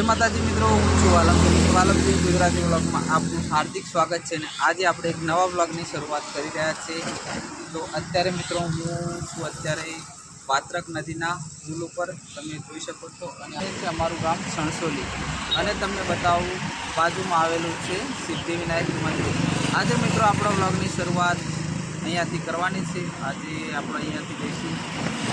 માતાજી મિત્રો, હું છું વાલમજી ગુજરાતી વ્લોગમાં આપનું હાર્દિક સ્વાગત છે. ને આજે આપણે એક નવા વ્લોગની શરૂઆત કરી રહ્યા છીએ. તો અત્યારે મિત્રો હું છું અત્યારે પાત્રક નદીના પુલ ઉપર, તમે જોઈ શકો છો. અને આ છે અમારું ગામ સણસોલી, અને તમને બતાવું બાજુમાં આવેલું છે સિદ્ધિવિનાયક મંદિર. આજે મિત્રો આપણા વ્લોગની શરૂઆત અહીંયાથી કરવાની છે. આજે આપણે અહીંયાથી જઈશું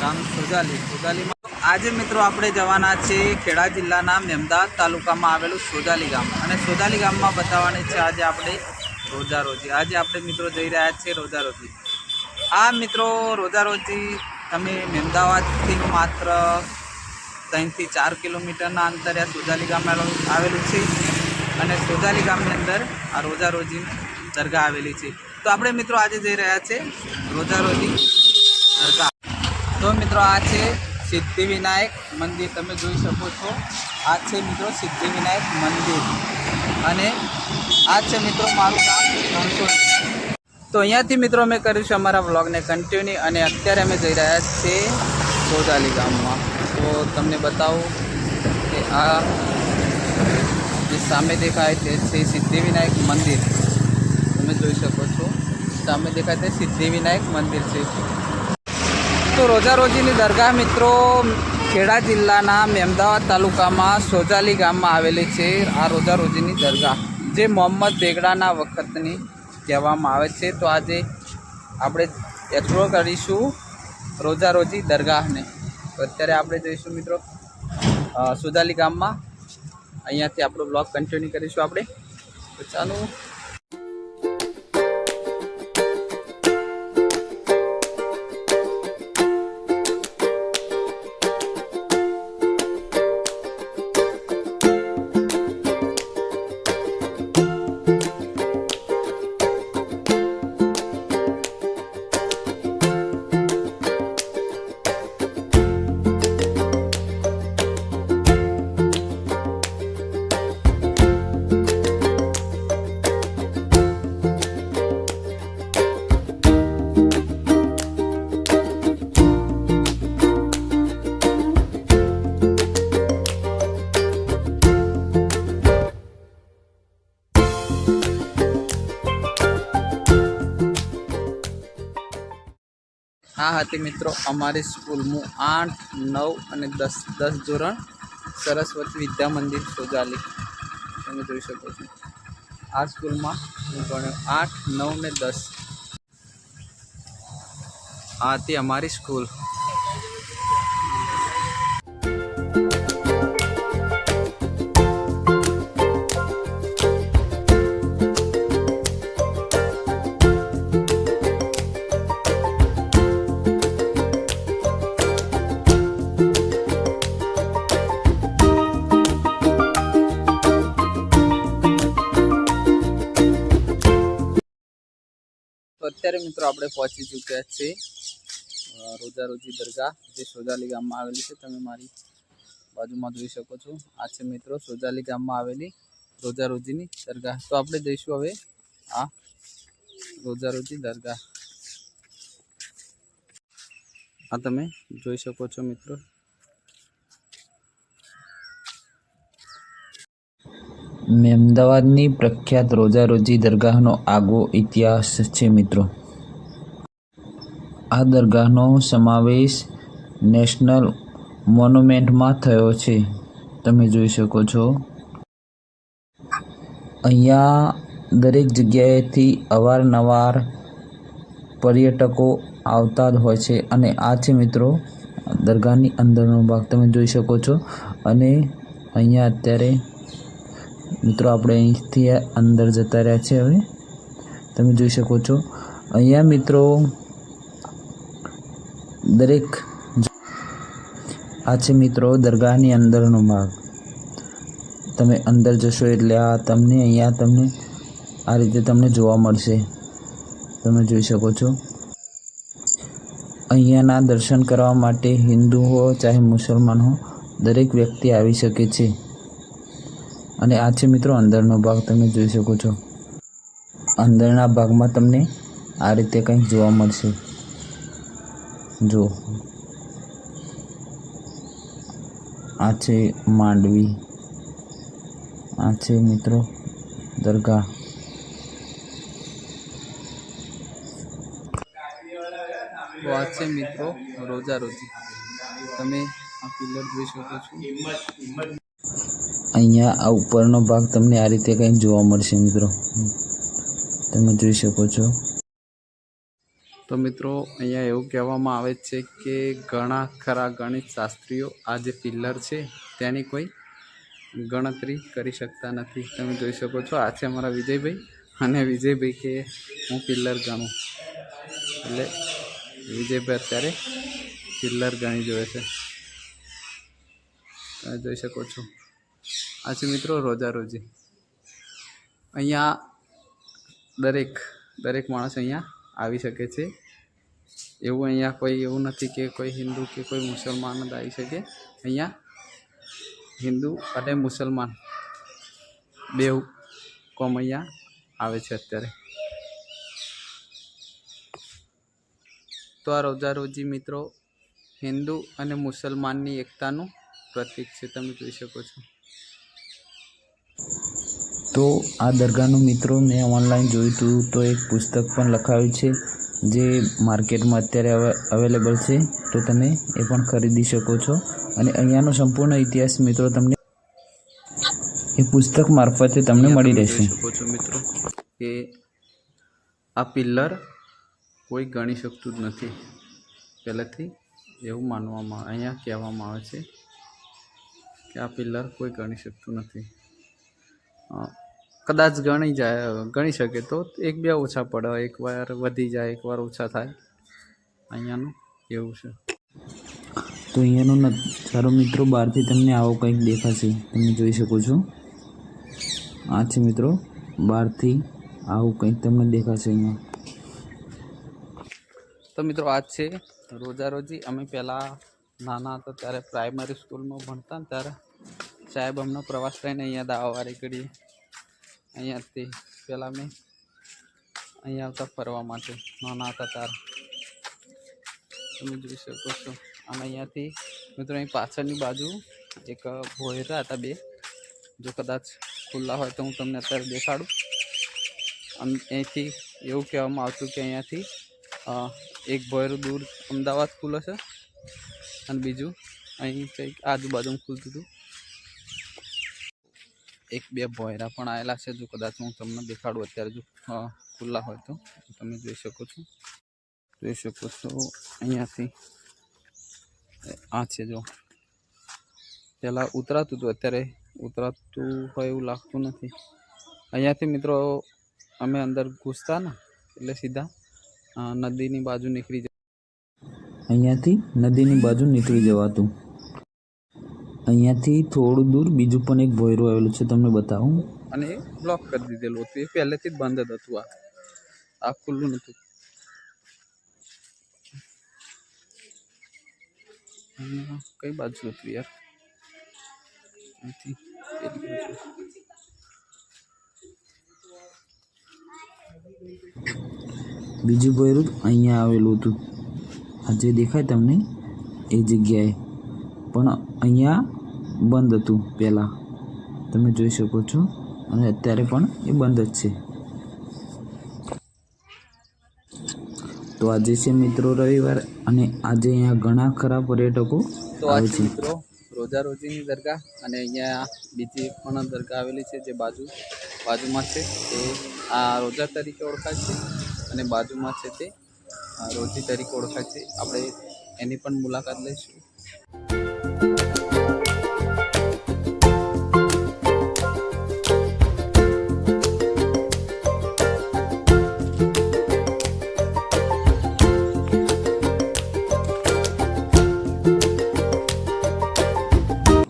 ગામ સોજાલીમાં. આજે મિત્રો આપણે જવાના છે ખેડા જિલ્લાના મેમદાવાદ તાલુકામાં આવેલું સોજાલી ગામ, અને સોજાલી ગામમાં બતાવવાની છે આજે આપણે રોજારોજી. આજે આપણે મિત્રો જઈ રહ્યા છીએ રોજારોજી. આ મિત્રો રોજારોજી તમે મેમદાવાદથી માત્ર 3 થી 4 કિલોમીટરના અંતરે આ સોજાલી ગામ આવેલું છે, અને સોજાલી ગામની અંદર આ રોજારોજી દરગાહ આવેલી છે. તો આપણે મિત્રો આજે જઈ રહ્યા છે રોજારોજી દરગાહ. તો મિત્રો આ છે સિદ્ધિવિનાયક મંદિર, તમે જોઈ શકો છો. આ છે મિત્રો સિદ્ધિવિનાયક મંદિર, અને આ છે મિત્રો મારું ગામ સણસોલી. તો અહીંયાથી મિત્રો અમે કરીશું અમારા વ્લોગને કન્ટિન્યુ, અને અત્યારે અમે જઈ રહ્યા છીએ સોજાલી ગામમાં. તો તમને બતાવું કે આ જે સામે દેખાય તે છે સિદ્ધિવિનાયક મંદિર. તમે જોઈ શકો છો સામે દેખાય તે સિદ્ધિવિનાયક મંદિર છે. તો રોજારોજીની દરગાહ મિત્રો ખેડા જિલ્લાના મેમદાવાદ તાલુકામાં સોજાલી ગામમાં આવેલી છે. આ રોજારોજીની દરગાહ જે મોહમ્મદ બેગડાના વખતની કહેવામાં આવે છે. તો આજે આપણે એક્સપ્લોર કરીશું રોજારોજી દરગાહને. તો અત્યારે આપણે જઈશું મિત્રો સોજાલી ગામમાં. અહીંયાથી આપણો બ્લોગ કન્ટિન્યુ કરીશું આપણે. તો ચાલો. આ હતી મિત્રો અમારી સ્કૂલનું 8, 9 અને 10 ધોરણ સરસ્વતી વિદ્યા મંદિર સોજાલી. તમે જોઈ શકો છો આ સ્કૂલમાં હું ભણ્યો 8, 9 ને 10. આ હતી અમારી સ્કૂલ. તો અત્યારે મિત્રો આપણે પહોંચી ચૂક્યા છીએ રોજારોજી દરગાહ, જે સોજાલી ગામમાં આવેલી છે. તમે મારી બાજુમાં જોઈ શકો છો. આ છે મિત્રો સોજાલી ગામમાં આવેલી રોજારોજીની દરગાહ. તો આપણે જઈશું હવે આ રોજારોજી દરગાહ. આ તમે જોઈ શકો છો મિત્રો. મેમદાવાદની પ્રખ્યાત રોજારોજી દરગાહનો આગવો ઇતિહાસ છે મિત્રો. આ દરગાહનો સમાવેશ નેશનલ મોન્યુમેન્ટમાં થયો છે. તમે જોઈ શકો છો. અહીંયા દરેક જગ્યાએથી અવારનવાર પર્યટકો આવતા જ હોય છે. અને આ છે મિત્રો દરગાહની અંદરનો ભાગ, તમે જોઈ શકો છો. અને અહીંયા અત્યારે મિત્રો આપણે અહીંથી અંદર જતા રહ્યા છે. હવે તમે જોઈ શકો છો અહીંયા મિત્રો દરેક આ છે મિત્રો દરગાહની અંદરનો ભાગ. તમે અંદર જશો એટલે આ તમને અહીંયા તમને આ રીતે તમને જોવા મળશે. તમે જોઈ શકો છો. અહીંયાના દર્શન કરવા માટે હિન્દુ હો ચાહે મુસલમાન હો, દરેક વ્યક્તિ આવી શકે છે. અને આ છે મિત્રો અંદરનો ભાગ. તમે જોઈ શકો છો અંદરના ભાગમાં તમને આ રીતે કંઈક જોવા મળશે. જો આ છે માંડવી. આ છે મિત્રો દરગાહ. તો આ છે મિત્રો રોજા રોજી. તમે આ પિલર જોઈ શકો છો. અહીંયા આ ઉપરનો ભાગ તમને આ રીતે કંઈક જોવા મળશે મિત્રો, તમે જોઈ શકો છો. તો મિત્રો અહીંયા એવું કહેવામાં આવે છે કે ઘણા ખરા ગણિત શાસ્ત્રીઓ આ જે પિલ્લર છે તેની કોઈ ગણતરી કરી શકતા નથી. તમે જોઈ શકો છો. આ છે અમારા વિજયભાઈ, અને વિજયભાઈ કે હું પિલ્લર ગણું, એટલે વિજયભાઈ અત્યારે પિલ્લર ગણી જોવે છે. તમે જોઈ શકો છો. આ છે મિત્રો રોજા રોજી. અહીંયા દરેક માણસ અહીંયા આવી શકે છે. એવું અહીંયા કોઈ એવું નથી કે કોઈ હિન્દુ કે કોઈ મુસલમાન જ આવી શકે. અહીંયા હિન્દુ અને મુસલમાન બેઉ કોમ અહીંયા આવે છે અત્યારે. તો આ રોજા રોજી મિત્રો હિન્દુ અને મુસલમાનની એકતાનું પ્રતીક છે. તમે જોઈ શકો છો. તો આ દરગાહનું મિત્રો મેં ઓનલાઈન જોયું હતું, તો એક પુસ્તક પણ લખાયું છે જે માર્કેટમાં અત્યારે અવેલેબલ છે. તો તમે એ પણ ખરીદી શકો છો. અને અહીંયાનો સંપૂર્ણ ઇતિહાસ મિત્રો તમને એ પુસ્તક મારફતે તમને મળી રહેશે. શકો છો મિત્રો કે આ પિલ્લર કોઈ ગણી શકતું જ નથી. પહેલેથી એવું માનવામાં અહીંયા કહેવામાં આવે છે કે આ પિલ્લર કોઈ ગણી શકતું નથી. કદાચ ગણી શકે તો એક બે ઓછા પડે, એકવાર વધી જાય, એકવાર ઓછા થાય. અહીંયાનું એવું છે. તો અહીંયાનો નજારો મિત્રો બહારથી તમને આવો કંઈક દેખાશે. તમે જોઈ શકો છો. આ છે મિત્રો બહારથી આવું કંઈક તમને દેખાશે અહીંયા. તો મિત્રો આ છે રોજા રોજી. અમે પહેલાં નાના હતા ત્યારે પ્રાઇમરી સ્કૂલમાં ભણતા ને ત્યારે સાહેબ અમને પ્રવાસ લઈને અહીંયા દાવાવાળી કરીએ. અહીંયાથી પહેલાં મેં અહીંયા આવતા ફરવા માટે નાના હતા ત્યારે. તમે જોઈ શકો છો. અને અહીંયાથી મિત્રો અહીં પાછળની બાજુ એક ભોયરા હતા બે. જો કદાચ ખુલ્લા હોય તો હું તમને અત્યારે દેખાડું. અને અહીંથી એવું કહેવામાં આવતું કે અહીંયાથી એક ભોયરું દૂર અમદાવાદ ખુલે છે અને બીજું અહીં કંઈક આજુબાજુમાં ખુલતું હતું. એક બે ભોયરા પણ આવેલા છે. જો કદાચ હું તમને દેખાડું અત્યારે, જો ખુલ્લા હોય તો તમે જોઈ શકો છો. અહીંયાથી આ છે. જો પહેલાં ઉતરાતું હતું, અત્યારે ઉતરાતું હોય એવું લાગતું નથી. અહીંયાથી મિત્રો અમે અંદર ઘૂસતા ને એટલે સીધા નદીની બાજુ નીકળી જવા. અહીંયાથી નદીની બાજુ નીકળી જવાતું. અહીંયાથી થોડું દૂર બીજું પણ એક ભોયરું આવેલું છે, તમને બતાવું. અને એ બ્લોક કરી દીધેલું હતું. એ પહેલેથી જ બંધ જ હતું. આ ખુલ્લું નહોતું. કઈ બાજુ હતું યાર? બીજું ભોયરું અહીંયા આવેલું હતું. આ જે દેખાય તમને એ જગ્યાએ, પણ અહીંયા બંધ હતું પહેલાં. તમે જોઈ શકો છો. અને અત્યારે પણ એ બંધ જ છે. તો આજે છે મિત્રો રવિવાર, અને આજે અહીંયા ઘણા ખરા પર્યટકો આવે છે. મિત્રો રોજા રોજીની દરગાહ, અને અહીંયા બીજી પણ દરગાહ આવેલી છે જે બાજુમાં છે. તે આ રોજા તરીકે ઓળખાય છે, અને બાજુમાં છે તે રોજી તરીકે ઓળખાય છે. આપણે એની પણ મુલાકાત લઈશું.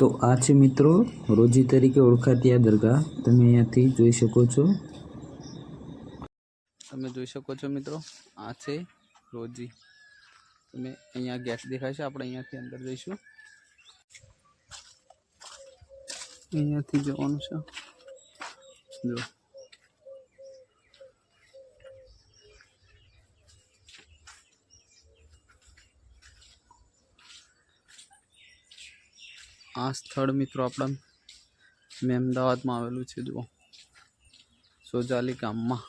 તો આ છે મિત્રો રોજી તરીકે ઓળખાતી આ દરગાહ. તમે અહીંયાથી જોઈ શકો છો. મિત્રો આ છે રોજી. તમે અહીંયા ગેટ દેખાય છે. આપણે અહીંયાથી અંદર જઈશું. અહીંયાથી જવાનું છે. જો આ સ્થળ મિત્રો આપણા મેં અમદાવાદમાં આવેલું છે જુઓ, સોજાલી ગામમાં.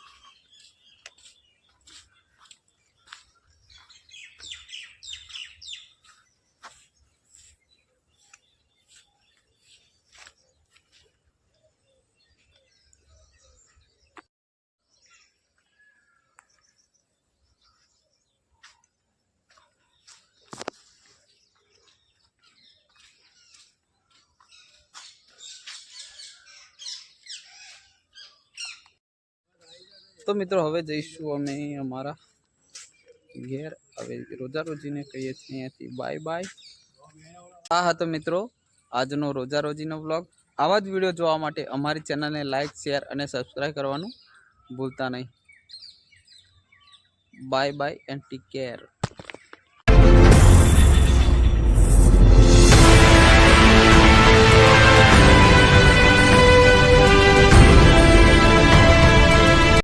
તો મિત્રો હવે જઈશું અમે અમારા ઘેર. હવે રોજા રોજીને કહીએ છીએ અહીંયાથી બાય બાય. આ હતો મિત્રો આજનો રોજા રોજીનો વ્લોગ. આવા જ વિડીયો જોવા માટે અમારી ચેનલને લાઇક, શેર અને સબસ્ક્રાઈબ કરવાનું ભૂલતા નહીં. Bye bye and take care.